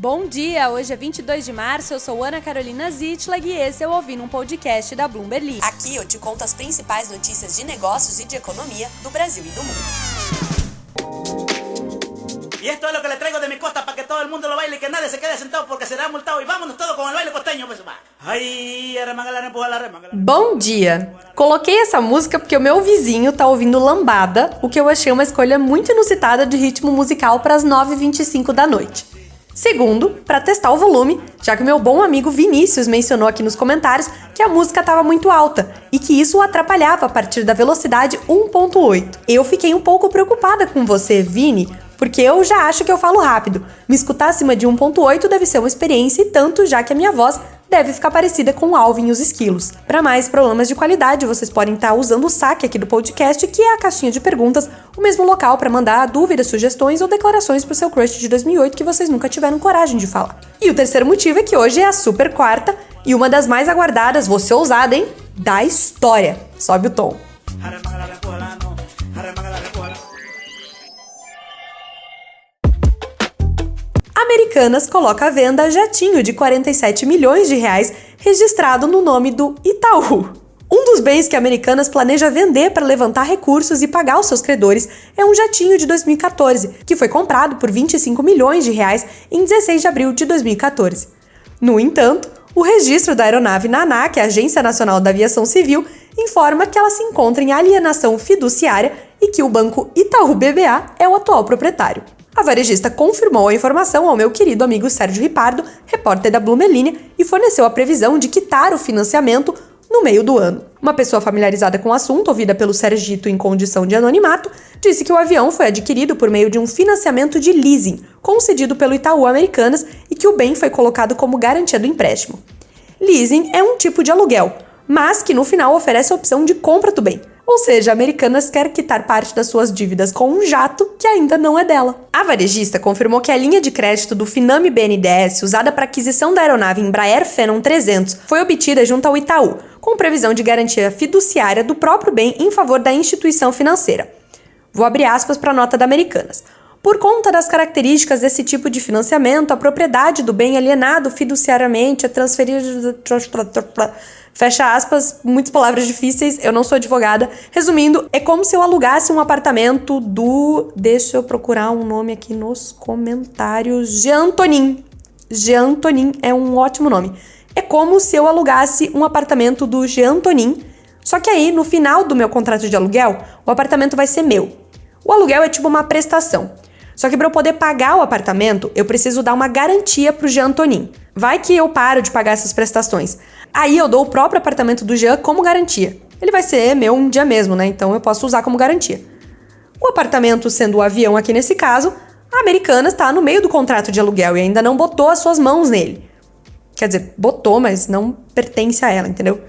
Bom dia, hoje é 22 de março, eu sou Ana Carolina Zitlag e esse é o Ouvindo um Podcast da Bloomberg. Aqui eu te conto as principais notícias de negócios e de economia do Brasil e do mundo. Y esto es lo que le traigo de mi costa para que todo el mundo lo baile y que nadie se quede sentado porque será multado. Y vámonos todos con el baile costeño, pues va. Ay, arremanga la empuja la remanga. Bom dia! Coloquei essa música porque o meu vizinho tá ouvindo lambada, o que eu achei uma escolha muito inusitada de ritmo musical para as 9h25 da noite. Segundo, para testar o volume, já que o meu bom amigo Vinícius mencionou aqui nos comentários que a música estava muito alta e que isso o atrapalhava a partir da velocidade 1.8. Eu fiquei um pouco preocupada com você, Vini, porque eu já acho que eu falo rápido. Me escutar acima de 1.8 deve ser uma experiência e tanto, já que a minha voz deve ficar parecida com o Alvin e os Esquilos. Para mais problemas de qualidade, vocês podem estar usando o saque aqui do podcast, que é a caixinha de perguntas, o mesmo local para mandar dúvidas, sugestões ou declarações pro seu crush de 2008 que vocês nunca tiveram coragem de falar. E o terceiro motivo é que hoje é a super quarta e uma das mais aguardadas, vou ser ousada, hein, da história. Sobe o tom. Americanas coloca à venda jatinho de 47 milhões de reais registrado no nome do Itaú. Um dos bens que a Americanas planeja vender para levantar recursos e pagar os seus credores é um jatinho de 2014, que foi comprado por 25 milhões de reais em 16 de abril de 2014. No entanto, o registro da aeronave na ANAC, a Agência Nacional da Aviação Civil, informa que ela se encontra em alienação fiduciária e que o banco Itaú BBA é o atual proprietário. A varejista confirmou a informação ao meu querido amigo Sérgio Ripardo, repórter da Bloomberg, e forneceu a previsão de quitar o financiamento no meio do ano. Uma pessoa familiarizada com o assunto, ouvida pelo Sergito em condição de anonimato, disse que o avião foi adquirido por meio de um financiamento de leasing, concedido pelo Itaú Americanas, e que o bem foi colocado como garantia do empréstimo. Leasing é um tipo de aluguel, mas que no final oferece a opção de compra do bem. Ou seja, a Americanas quer quitar parte das suas dívidas com um jato que ainda não é dela. A varejista confirmou que a linha de crédito do Finame BNDES, usada para aquisição da aeronave Embraer Phenom 300, foi obtida junto ao Itaú, com previsão de garantia fiduciária do próprio bem em favor da instituição financeira. Vou abrir aspas para a nota da Americanas. Por conta das características desse tipo de financiamento, a propriedade do bem alienado fiduciariamente é transferida... Fecha aspas, muitas palavras difíceis, eu não sou advogada. Resumindo, é como se eu alugasse um apartamento do... Deixa eu procurar um nome aqui nos comentários. Jean Tonin. Jean Tonin é um ótimo nome. É como se eu alugasse um apartamento do Jean Tonin, só que aí, no final do meu contrato de aluguel, o apartamento vai ser meu. O aluguel é tipo uma prestação. Só que para eu poder pagar o apartamento, eu preciso dar uma garantia pro Jean Tonin. Vai que eu paro de pagar essas prestações. Aí eu dou o próprio apartamento do Jean como garantia. Ele vai ser meu um dia mesmo, né? Então eu posso usar como garantia. O apartamento sendo o avião aqui nesse caso, a Americanas está no meio do contrato de aluguel e ainda não botou as suas mãos nele. Quer dizer, botou, mas não pertence a ela, entendeu?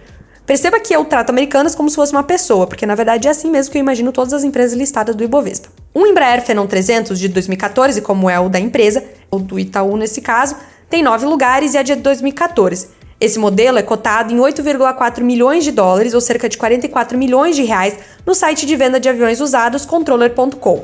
Perceba que eu trato Americanas como se fosse uma pessoa, porque na verdade é assim mesmo que eu imagino todas as empresas listadas do Ibovespa. Um Embraer Phenom 300 de 2014, como é o da empresa, ou do Itaú nesse caso, tem 9 lugares e é de 2014. Esse modelo é cotado em 8,4 milhões de dólares, ou cerca de 44 milhões de reais, no site de venda de aviões usados Controller.com.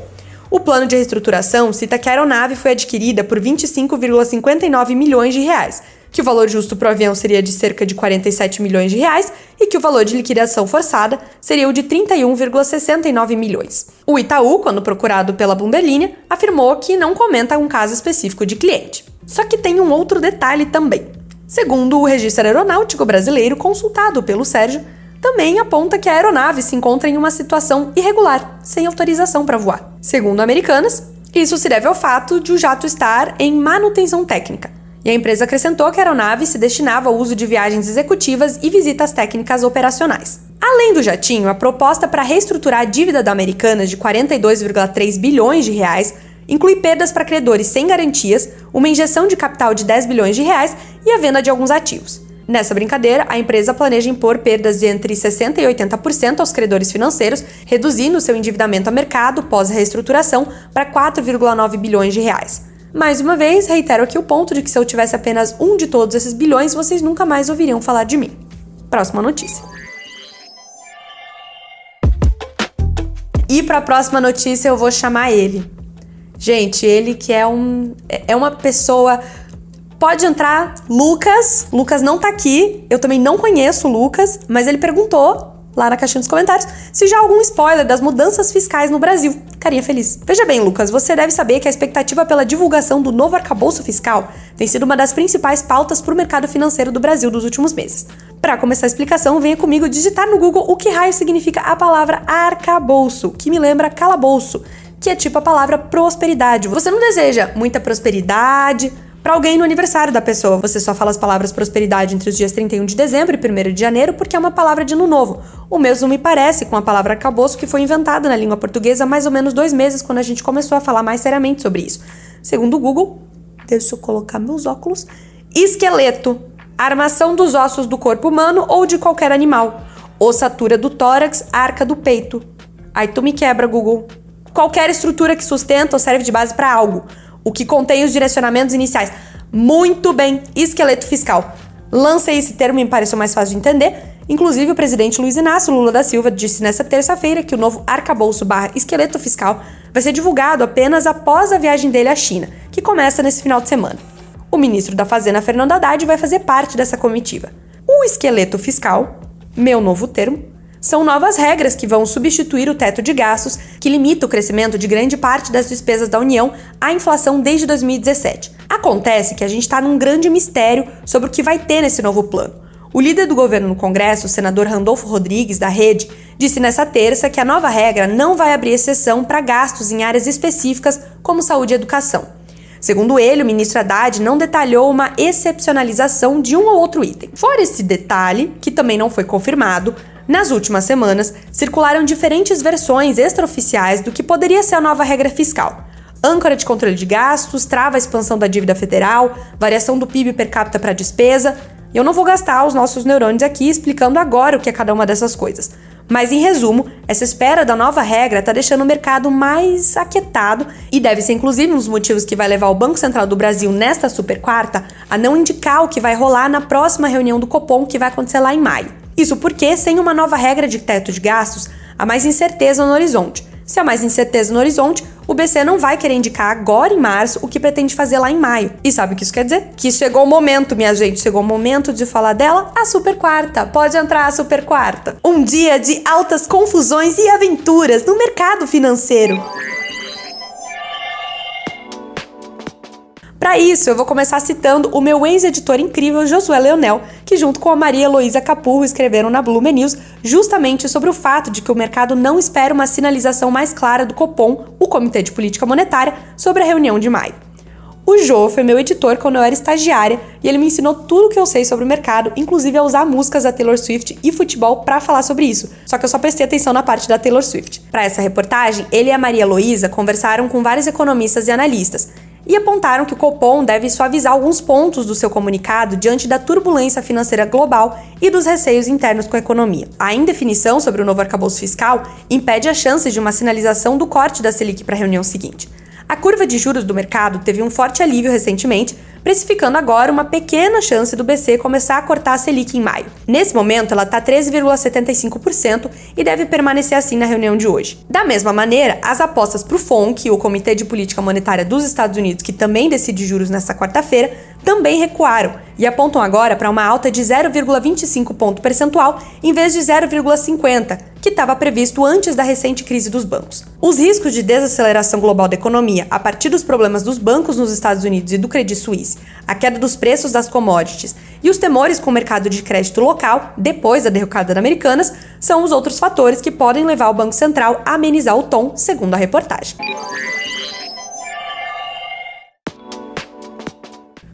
O plano de reestruturação cita que a aeronave foi adquirida por 25,59 milhões de reais, que o valor justo para o avião seria de cerca de 47 milhões de reais e que o valor de liquidação forçada seria o de 31,69 milhões. O Itaú, quando procurado pela Bloomberg, afirmou que não comenta um caso específico de cliente. Só que tem um outro detalhe também. Segundo o Registro Aeronáutico Brasileiro, consultado pelo Sérgio, também aponta que a aeronave se encontra em uma situação irregular, sem autorização para voar. Segundo Americanas, isso se deve ao fato de o jato estar em manutenção técnica. E a empresa acrescentou que a aeronave se destinava ao uso de viagens executivas e visitas técnicas operacionais. Além do jatinho, a proposta para reestruturar a dívida da Americanas de 42,3 bilhões de reais inclui perdas para credores sem garantias, uma injeção de capital de 10 bilhões de reais e a venda de alguns ativos. Nessa brincadeira, a empresa planeja impor perdas de entre 60% e 80% aos credores financeiros, reduzindo seu endividamento a mercado pós-reestruturação para 4,9 bilhões de reais. Mais uma vez, reitero aqui o ponto de que se eu tivesse apenas um de todos esses bilhões, vocês nunca mais ouviriam falar de mim. Próxima notícia. E para a próxima notícia eu vou chamar ele. Gente, ele que é uma pessoa Pode entrar Lucas. Lucas não tá aqui, eu também não conheço o Lucas, mas ele perguntou lá na caixinha dos comentários se já há algum spoiler das mudanças fiscais no Brasil. Carinha feliz. Veja bem, Lucas, você deve saber que a expectativa pela divulgação do novo arcabouço fiscal tem sido uma das principais pautas para o mercado financeiro do Brasil dos últimos meses. Para começar a explicação, venha comigo digitar no Google o que raio significa a palavra arcabouço, que me lembra calabouço, que é tipo a palavra prosperidade. Você não deseja muita prosperidade para alguém no aniversário da pessoa. Você só fala as palavras prosperidade entre os dias 31 de dezembro e 1º de janeiro porque é uma palavra de ano novo. O mesmo me parece com a palavra arcabouço, que foi inventada na língua portuguesa há mais ou menos 2 meses, quando a gente começou a falar mais seriamente sobre isso. Segundo o Google, deixa eu colocar meus óculos, esqueleto, armação dos ossos do corpo humano ou de qualquer animal. Ossatura do tórax, arca do peito. Aí tu me quebra, Google. Qualquer estrutura que sustenta ou serve de base para algo. O que contém os direcionamentos iniciais. Muito bem, esqueleto fiscal. Lancei esse termo e me pareceu mais fácil de entender. Inclusive, o presidente Luiz Inácio Lula da Silva disse nesta terça-feira que o novo arcabouço/esqueleto fiscal vai ser divulgado apenas após a viagem dele à China, que começa nesse final de semana. O ministro da Fazenda, Fernando Haddad, vai fazer parte dessa comitiva. O esqueleto fiscal, meu novo termo, são novas regras que vão substituir o teto de gastos, que limita o crescimento de grande parte das despesas da União à inflação desde 2017. Acontece que a gente está num grande mistério sobre o que vai ter nesse novo plano. O líder do governo no Congresso, o senador Randolfo Rodrigues, da Rede, disse nessa terça que a nova regra não vai abrir exceção para gastos em áreas específicas como saúde e educação. Segundo ele, o ministro Haddad não detalhou uma excepcionalização de um ou outro item. Fora esse detalhe, que também não foi confirmado, nas últimas semanas circularam diferentes versões extraoficiais do que poderia ser a nova regra fiscal. Âncora de controle de gastos, trava a expansão da dívida federal, variação do PIB per capita para despesa. Eu não vou gastar os nossos neurônios aqui explicando agora o que é cada uma dessas coisas. Mas, em resumo, essa espera da nova regra está deixando o mercado mais aquietado e deve ser, inclusive, um dos motivos que vai levar o Banco Central do Brasil, nesta super quarta, a não indicar o que vai rolar na próxima reunião do Copom, que vai acontecer lá em maio. Isso porque, sem uma nova regra de teto de gastos, há mais incerteza no horizonte. Se há mais incerteza no horizonte, o BC não vai querer indicar agora em março o que pretende fazer lá em maio. E sabe o que isso quer dizer? Que chegou o momento, minha gente, chegou o momento de falar dela, a super quarta. Pode entrar a super quarta. Um dia de altas confusões e aventuras no mercado financeiro. Para isso, eu vou começar citando o meu ex-editor incrível Josué Leonel, que junto com a Maria Heloísa Capurro escreveram na Blume News justamente sobre o fato de que o mercado não espera uma sinalização mais clara do Copom, o Comitê de Política Monetária, sobre a reunião de maio. O Jô foi meu editor quando eu era estagiária e ele me ensinou tudo o que eu sei sobre o mercado, inclusive a usar músicas da Taylor Swift e futebol para falar sobre isso, só que eu só prestei atenção na parte da Taylor Swift. Para essa reportagem, ele e a Maria Heloísa conversaram com vários economistas e analistas, e apontaram que o Copom deve suavizar alguns pontos do seu comunicado diante da turbulência financeira global e dos receios internos com a economia. A indefinição sobre o novo arcabouço fiscal impede as chances de uma sinalização do corte da Selic para a reunião seguinte. A curva de juros do mercado teve um forte alívio recentemente, precificando agora uma pequena chance do BC começar a cortar a Selic em maio. Nesse momento, ela está 13,75% e deve permanecer assim na reunião de hoje. Da mesma maneira, as apostas para o FONC, o Comitê de Política Monetária dos Estados Unidos, que também decide juros nesta quarta-feira, também recuaram e apontam agora para uma alta de 0,25 ponto percentual em vez de 0,50, que estava previsto antes da recente crise dos bancos. Os riscos de desaceleração global da economia a partir dos problemas dos bancos nos Estados Unidos e do Credit Suisse, a queda dos preços das commodities e os temores com o mercado de crédito local depois da derrocada das Americanas são os outros fatores que podem levar o Banco Central a amenizar o tom, segundo a reportagem.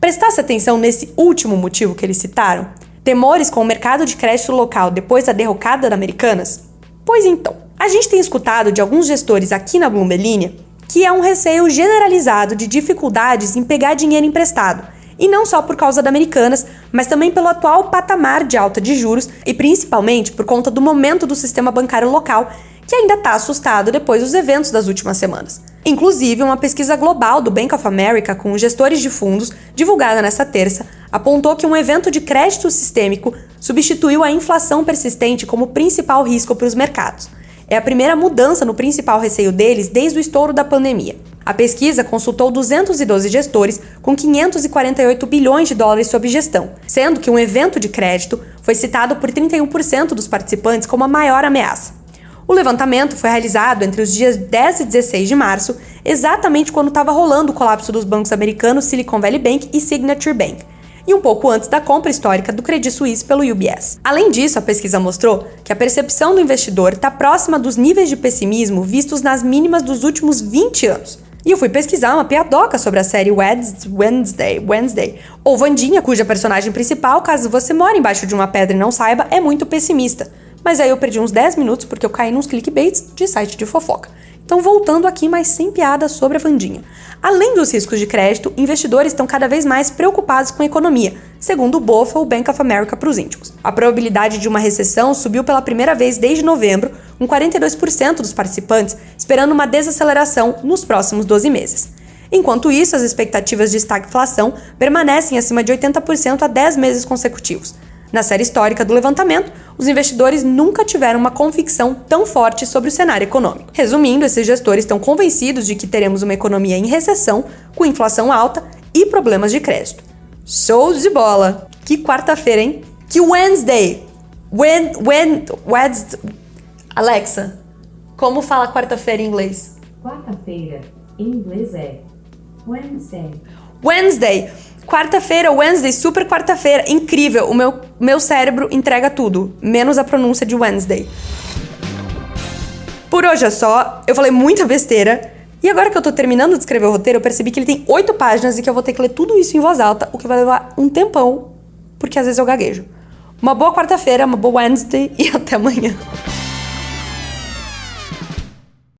Prestasse atenção nesse último motivo que eles citaram? Temores com o mercado de crédito local depois da derrocada das Americanas? Pois então, a gente tem escutado de alguns gestores aqui na Bloomberg que há um receio generalizado de dificuldades em pegar dinheiro emprestado, e não só por causa das Americanas, mas também pelo atual patamar de alta de juros e principalmente por conta do momento do sistema bancário local, que ainda está assustado depois dos eventos das últimas semanas. Inclusive, uma pesquisa global do Bank of America com os gestores de fundos, divulgada nesta terça, apontou que um evento de crédito sistêmico substituiu a inflação persistente como principal risco para os mercados. É a primeira mudança no principal receio deles desde o estouro da pandemia. A pesquisa consultou 212 gestores com 548 bilhões de dólares sob gestão, sendo que um evento de crédito foi citado por 31% dos participantes como a maior ameaça. O levantamento foi realizado entre os dias 10 e 16 de março, exatamente quando estava rolando o colapso dos bancos americanos Silicon Valley Bank e Signature Bank, e um pouco antes da compra histórica do Credit Suisse pelo UBS. Além disso, a pesquisa mostrou que a percepção do investidor está próxima dos níveis de pessimismo vistos nas mínimas dos últimos 20 anos. E eu fui pesquisar uma piadoca sobre a série Wednesday, ou Wandinha, cuja personagem principal, caso você mora embaixo de uma pedra e não saiba, é muito pessimista. Mas aí eu perdi uns 10 minutos porque eu caí nos clickbaits de site de fofoca. Então, voltando aqui, mas sem piada, sobre a Wandinha. Além dos riscos de crédito, investidores estão cada vez mais preocupados com a economia, segundo o BofA, o Bank of America para os íntimos. A probabilidade de uma recessão subiu pela primeira vez desde novembro, com 42% dos participantes esperando uma desaceleração nos próximos 12 meses. Enquanto isso, as expectativas de estagflação permanecem acima de 80% há 10 meses consecutivos. Na série histórica do levantamento, os investidores nunca tiveram uma convicção tão forte sobre o cenário econômico. Resumindo, esses gestores estão convencidos de que teremos uma economia em recessão, com inflação alta e problemas de crédito. Show de bola! Que quarta-feira, hein? Que Wednesday! Wednesday. Alexa, como fala quarta-feira em inglês? Quarta-feira, em inglês é Wednesday. Wednesday! Quarta-feira, Wednesday, super quarta-feira, incrível, o meu cérebro entrega tudo, menos a pronúncia de Wednesday. Por hoje é só, eu falei muita besteira, e agora que eu tô terminando de escrever o roteiro, eu percebi que ele tem 8 páginas e que eu vou ter que ler tudo isso em voz alta, o que vai levar um tempão, porque às vezes eu gaguejo. Uma boa quarta-feira, uma boa Wednesday e até amanhã.